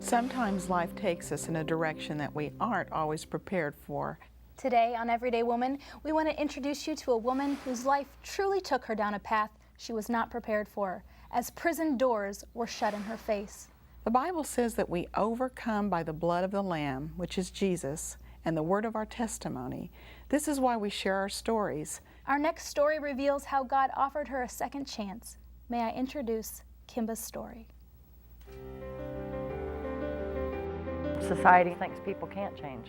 Sometimes life takes us in a direction that we aren't always prepared for. Today on Everyday Woman, we want to introduce you to a woman whose life truly took her down a path she was not prepared for, as prison doors were shut in her face. The Bible says that we overcome by the blood of the Lamb, which is Jesus, and the word of our testimony. This is why we share our stories. Our next story reveals how God offered her a second chance. May I introduce Kimba's story. Society thinks people can't change,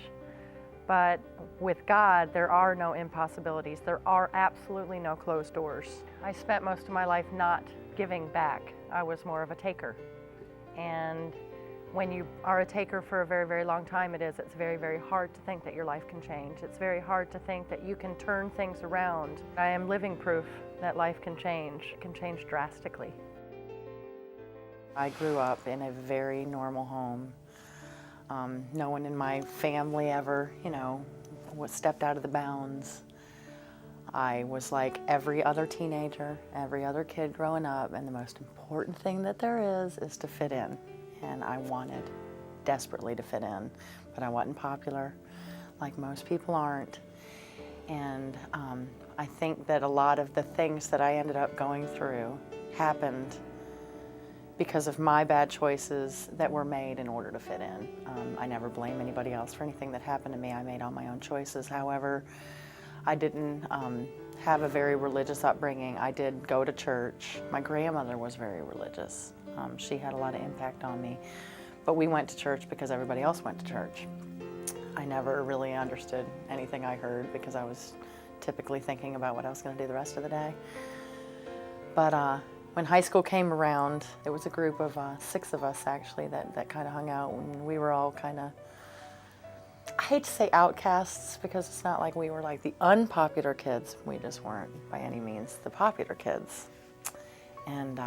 but with God, there are no impossibilities. There are absolutely no closed doors. I spent most of my life not giving back. I was more of a taker. And when you are a taker for a very, very long time, it's very, very hard to think that your life can change. It's very hard to think that you can turn things around. I am living proof that life can change. It can change drastically. I grew up in a very normal home. No one in my family ever, stepped out of the bounds. I was like every other teenager, every other kid growing up, and the most important thing that there is to fit in. And I wanted desperately to fit in, but I wasn't popular, like most people aren't. And I think that a lot of the things that I ended up going through happened because of my bad choices that were made in order to fit in. I never blame anybody else for anything that happened to me. I made all my own choices. However, I didn't have a very religious upbringing. I did go to church. My grandmother was very religious. She had a lot of impact on me. But we went to church because everybody else went to church. I never really understood anything I heard because I was typically thinking about what I was going to do the rest of the day. But when high school came around, it was a group of 6 of us actually that kind of hung out, and we were all kind of, I hate to say outcasts because it's not like we were like the unpopular kids. We just weren't by any means the popular kids. And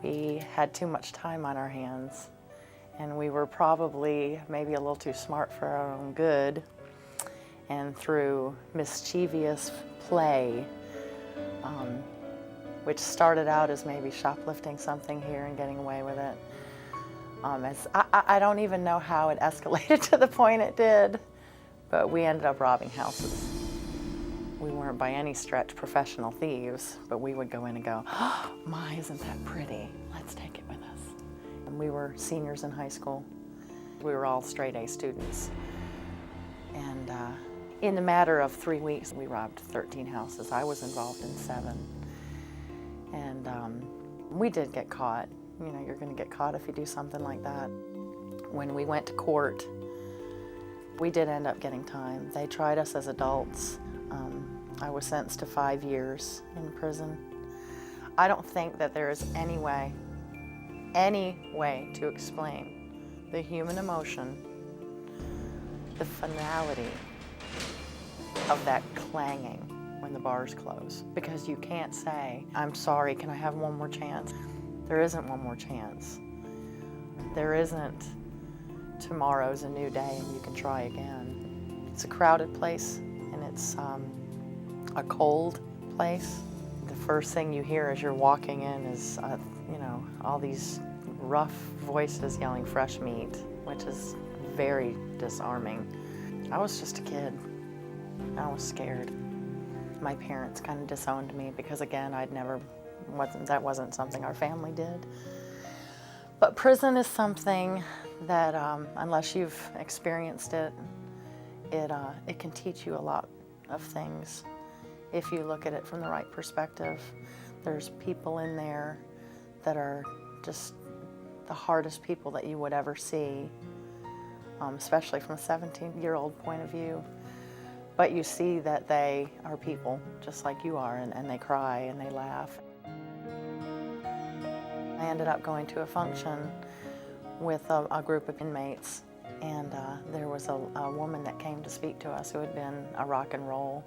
we had too much time on our hands, and we were probably maybe a little too smart for our own good. And through mischievous play, which started out as maybe shoplifting something here and getting away with it. I don't even know how it escalated to the point it did, but we ended up robbing houses. We weren't by any stretch professional thieves, but we would go in and go, oh, my, isn't that pretty? Let's take it with us. And we were seniors in high school. We were all straight A students. And in the matter of 3 weeks, we robbed 13 houses. I was involved in 7. And we did get caught. You're going to get caught if you do something like that. When we went to court, we did end up getting time. They tried us as adults. I was sentenced to 5 years in prison. I don't think that there is any way to explain the human emotion, the finality of that clanging when the bars close, because you can't say, I'm sorry, can I have one more chance? There isn't one more chance. There isn't tomorrow's a new day and you can try again. It's a crowded place and it's a cold place. The first thing you hear as you're walking in is, all these rough voices yelling fresh meat, which is very disarming. I was just a kid. I was scared. My parents kind of disowned me because, again, that wasn't something our family did. But prison is something that, unless you've experienced it, it can teach you a lot of things if you look at it from the right perspective. There's people in there that are just the hardest people that you would ever see, especially from a 17-year-old point of view. But you see that they are people just like you are, and they cry and they laugh. I ended up going to a function with a group of inmates, and there was a woman that came to speak to us who had been a rock and roll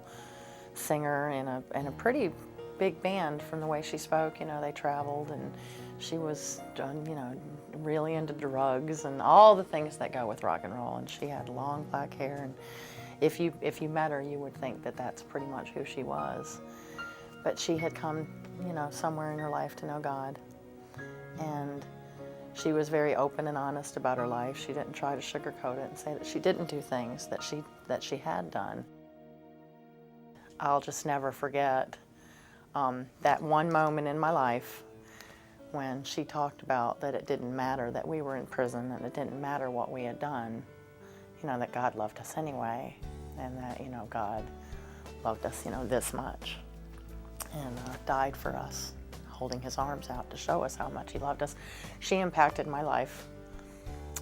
singer in a pretty big band. From the way she spoke, they traveled, and she was really into drugs and all the things that go with rock and roll, and she had long black hair, and if you met her, you would think that that's pretty much who she was. But she had come, somewhere in her life to know God. And She was very open and honest about her life. She didn't try to sugarcoat it and say that she didn't do things that she had done. I'll just never forget that one moment in my life when she talked about that it didn't matter that we were in prison and it didn't matter what we had done, that God loved us anyway, and that, God loved us, this much, and died for us, holding his arms out to show us how much he loved us. She impacted my life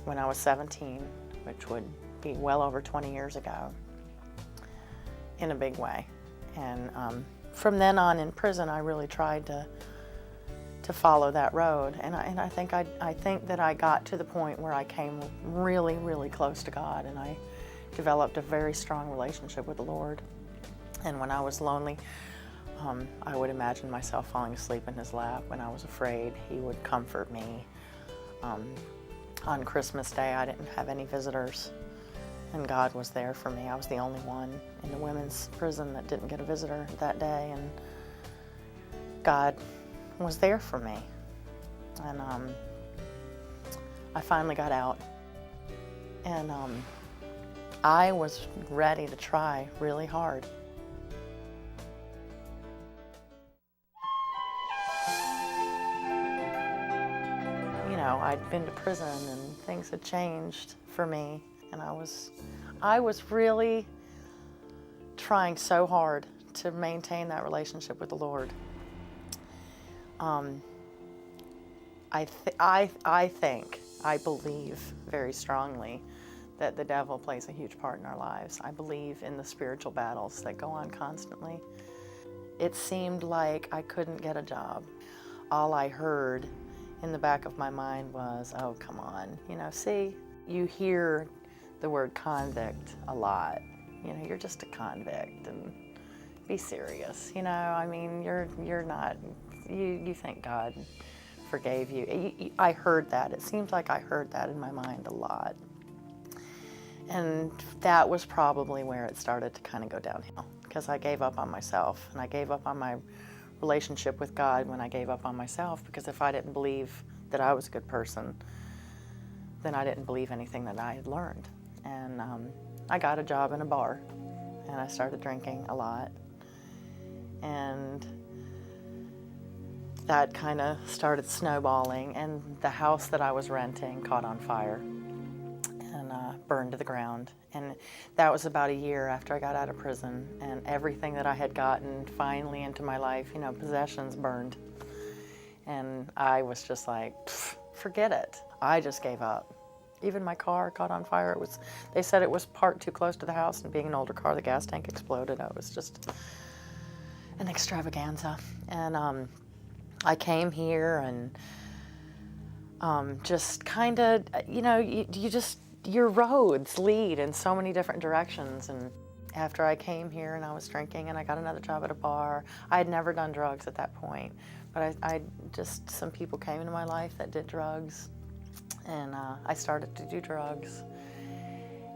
when I was 17, which would be well over 20 years ago, in a big way. And from then on in prison, I really tried to follow that road. And I think that I got to the point where I came really, really close to God, and I developed a very strong relationship with the Lord. And when I was lonely, I would imagine myself falling asleep in his lap. When I was afraid, he would comfort me. On Christmas Day, I didn't have any visitors, and God was there for me. I was the only one in the women's prison that didn't get a visitor that day, and God was there for me. And I finally got out, and I was ready to try really hard. I'd been to prison and things had changed for me, and I was really trying so hard to maintain that relationship with the Lord. I believe very strongly that the devil plays a huge part in our lives. I believe in the spiritual battles that go on constantly. It seemed like I couldn't get a job. All I heard in the back of my mind was, oh, come on, see, you hear the word convict a lot. You're just a convict, and be serious. You're not, you think God forgave you. I heard that. It seems like I heard that in my mind a lot. And that was probably where it started to kind of go downhill, because I gave up on myself, and I gave up on my relationship with God when I gave up on myself, because if I didn't believe that I was a good person, then I didn't believe anything that I had learned. And I got a job in a bar, and I started drinking a lot, and that kind of started snowballing, and the house that I was renting caught on fire and burned to the ground. And that was about a year after I got out of prison, and everything that I had gotten finally into my life, possessions burned. And I was just like, forget it. I just gave up. Even my car caught on fire. They said it was parked too close to the house, and being an older car, the gas tank exploded. It was just an extravaganza. And I came here and just kind of, your roads lead in so many different directions. And after I came here and I was drinking and I got another job at a bar, I had never done drugs at that point, but some people came into my life that did drugs, and I started to do drugs,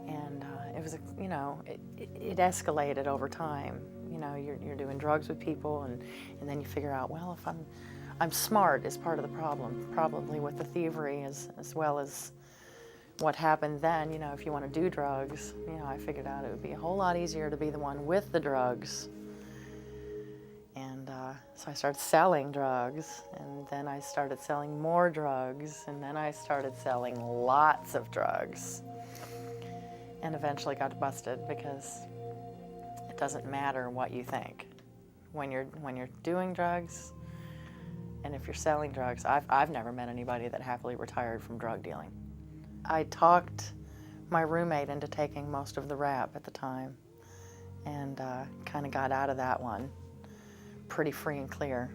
and it was, it escalated over time. You're doing drugs with people, and then you figure out, well, if I'm smart is part of the problem, probably with the thievery as well as what happened then. If you want to do drugs, I figured out it would be a whole lot easier to be the one with the drugs. And so I started selling drugs, and then I started selling more drugs, and then I started selling lots of drugs, and eventually got busted, because it doesn't matter what you think. When you're doing drugs, and if you're selling drugs, I've never met anybody that happily retired from drug dealing. I talked my roommate into taking most of the rap at the time, and kind of got out of that one pretty free and clear,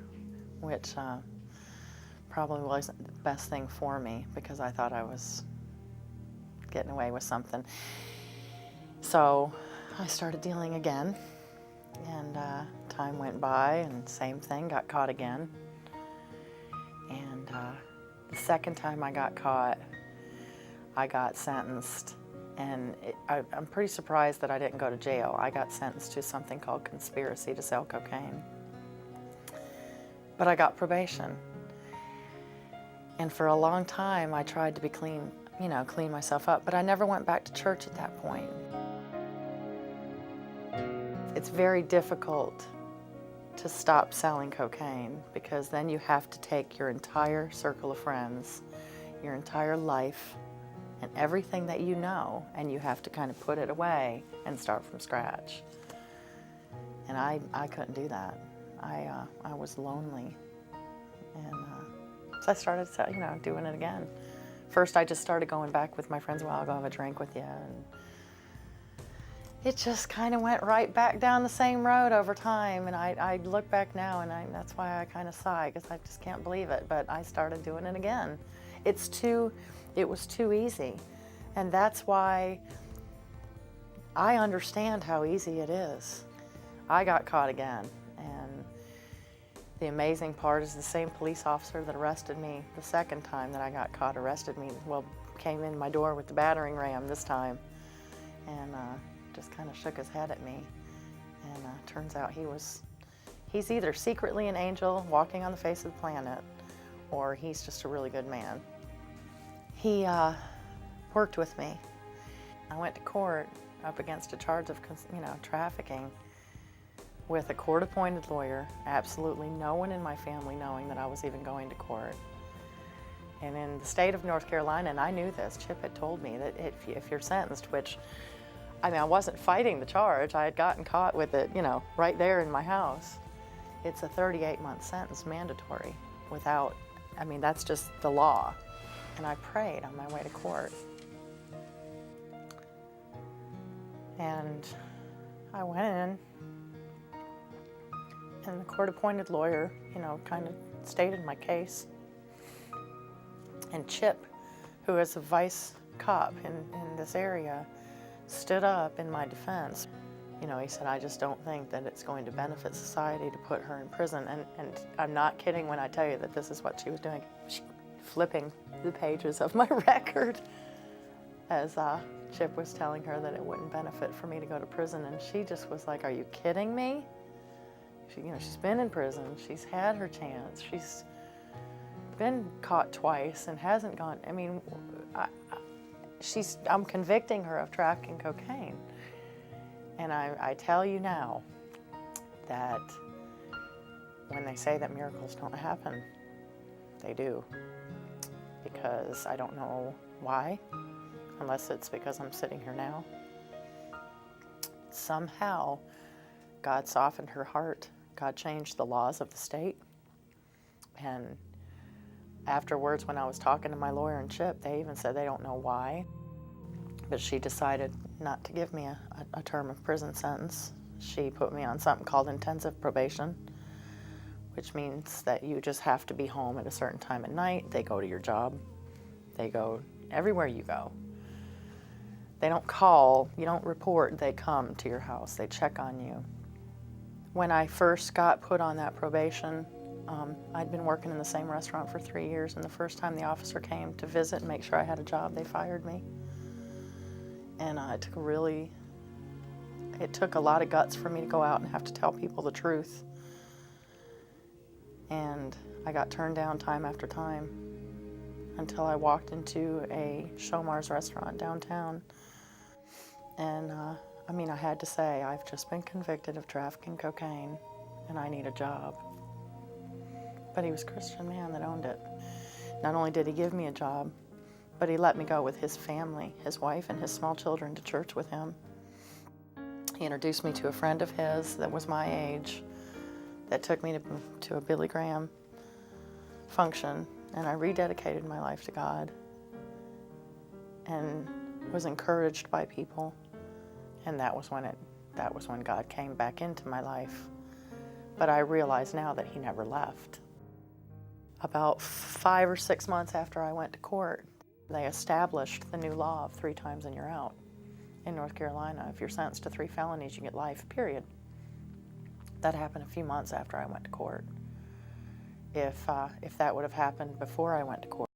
which probably wasn't the best thing for me, because I thought I was getting away with something. So I started dealing again, and time went by, and same thing, got caught again. And the second time I got caught, I got sentenced, and I'm pretty surprised that I didn't go to jail. I got sentenced to something called conspiracy to sell cocaine. But I got probation. And for a long time, I tried to be clean, clean myself up, but I never went back to church at that point. It's very difficult to stop selling cocaine because then you have to take your entire circle of friends, your entire life, and everything that you know, and you have to kind of put it away and start from scratch. And I couldn't do that. I was lonely, and so I started, doing it again. First, I just started going back with my friends. Well, I'll go have a drink with you, and it just kind of went right back down the same road over time. And I look back now, and that's why I kind of sigh, because I just can't believe it. But I started doing it again. It was too easy, and that's why I understand how easy it is. I got caught again, and the amazing part is the same police officer that arrested me the second time that I got caught arrested me, came in my door with the battering ram this time, and just kind of shook his head at me. And turns out he's either secretly an angel walking on the face of the planet, or he's just a really good man. He worked with me. I went to court up against a charge of, trafficking with a court-appointed lawyer, absolutely no one in my family knowing that I was even going to court. And in the state of North Carolina, and I knew this, Chip had told me that if you're sentenced, which, I wasn't fighting the charge, I had gotten caught with it, right there in my house. It's a 38-month sentence, mandatory, without, that's just the law. And I prayed on my way to court. And I went in, and the court-appointed lawyer, kind of stated my case. And Chip, who is a vice cop in this area, stood up in my defense. He said, I just don't think that it's going to benefit society to put her in prison. And I'm not kidding when I tell you that this is what she was doing. She flipping the pages of my record as Chip was telling her that it wouldn't benefit for me to go to prison. And she just was like, are you kidding me? She's been in prison, she's had her chance, she's been caught twice and hasn't gone, I'm convicting her of trafficking cocaine. And I tell you now that when they say that miracles don't happen, they do. Because I don't know why, unless it's because I'm sitting here now. Somehow, God softened her heart. God changed the laws of the state. And afterwards, when I was talking to my lawyer and Chip, they even said they don't know why. But she decided not to give me a term of prison sentence. She put me on something called intensive probation, which means that you just have to be home at a certain time at night. They go to your job. They go everywhere you go. They don't call, you don't report, they come to your house, they check on you. When I first got put on that probation, I'd been working in the same restaurant for 3 years, and the first time the officer came to visit and make sure I had a job, they fired me. And it took a lot of guts for me to go out and have to tell people the truth. And I got turned down time after time until I walked into a Shomar's restaurant downtown. And I had to say, I've just been convicted of trafficking cocaine and I need a job. But he was a Christian man that owned it. Not only did he give me a job, but he let me go with his family, his wife and his small children, to church with him. He introduced me to a friend of his that was my age that took me to a Billy Graham function, and I rededicated my life to God and was encouraged by people. And that was when God came back into my life. But I realize now that he never left. About 5 or 6 months after I went to court, they established the new law of 3 times and you're out in North Carolina. If you're sentenced to 3 felonies, you get life, period. That happened a few months after I went to court. If that would have happened before I went to court,